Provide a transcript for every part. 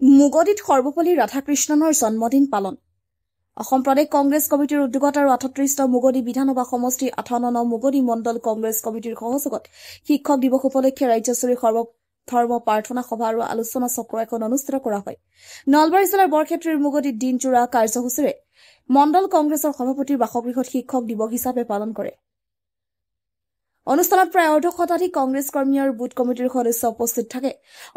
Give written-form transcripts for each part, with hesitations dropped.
মুগদিত সৰ্বপল্লী ৰাধাকৃষ্ণনৰ জন্মদিন পালন। অসম প্ৰদেশ কংগ্ৰেছ কমিটিৰ উদ্যোগত আৰু ৩৮তম মুগদি বিধানসভা সমষ্টিৰ ৫৮ নং মুগদি মণ্ডল কংগ্ৰেছ কমিটিৰ সহযোগত শিক্ষক দিৱস উপলক্ষে ৰাজ্যজুৰি সৰ্বধৰ্ম প্ৰাৰ্থনা সভা আৰু আলোচনা চক্ৰ এখন অনুষ্ঠিত কৰা হয়। নলবাৰী জিলাৰ বৰক্ষেত্ৰীৰ মুগদিত দিনজোৰা কাৰ্যসূচীৰে মণ্ডল কংগ্ৰেছৰ সভাপতিৰ বাসগৃহত শিক্ষক দিৱস হিচাপে পালন কৰে। অনুষ্ঠানত প্ৰায় ১০০ শতাধিক কংগ্ৰেছ কৰ্মী আৰু বুথ কমিটিৰ সদস্য উপস্থিত থাকে।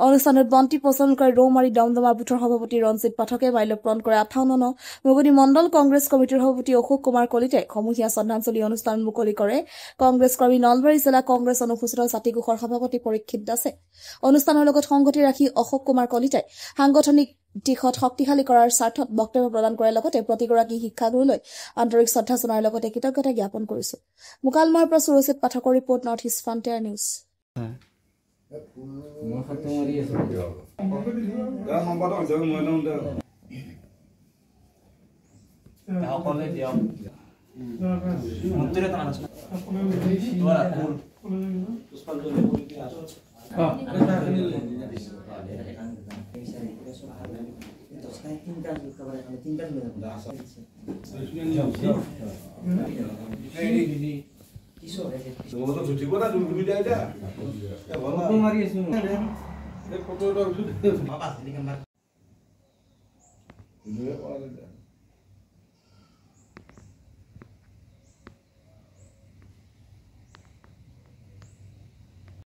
অনুষ্ঠানত বন্তি প্ৰচলন কৰে ৰৌমাৰী দমদমা বুথৰ সভাপতি ৰঞ্জিত পাঠকে মাল্যৰ্পণ কৰে ৫৮ নং মুগদি মণ্ডল কংগ্ৰেছ কমিটিৰ সভাপতি অশোক কুমাৰ কলিতাই সমূহীয়া শ্ৰদ্ধাঞ্জলি অনুষ্ঠান মুকলি কৰে কংগ্ৰেছ কৰ্মী নলবাৰী জিলা কংগ্ৰেছ অনুসূচিত জাতি কোষৰ সভাপতি পৰীক্ষিত দাসে। অনুষ্ঠানৰ লগত সংগতি ৰাখি অশোক কুমাৰ কলিতাই সাংগঠনিক দিশত শক্তিশালী কৰাৰ স্বাৰ্থত বক্তব্য প্ৰদান কৰাৰ লগতে প্ৰতিগৰাকী শিক্ষাগুৰুলৈ আন্তৰিক শ্ৰদ্ধা জনোৱাৰ লগতে কৃতজ্ঞতা জ্ঞাপন কৰিছে। মুকালমাৰ পৰা সুৰজিত পাঠকৰ report north east frontier news. Itu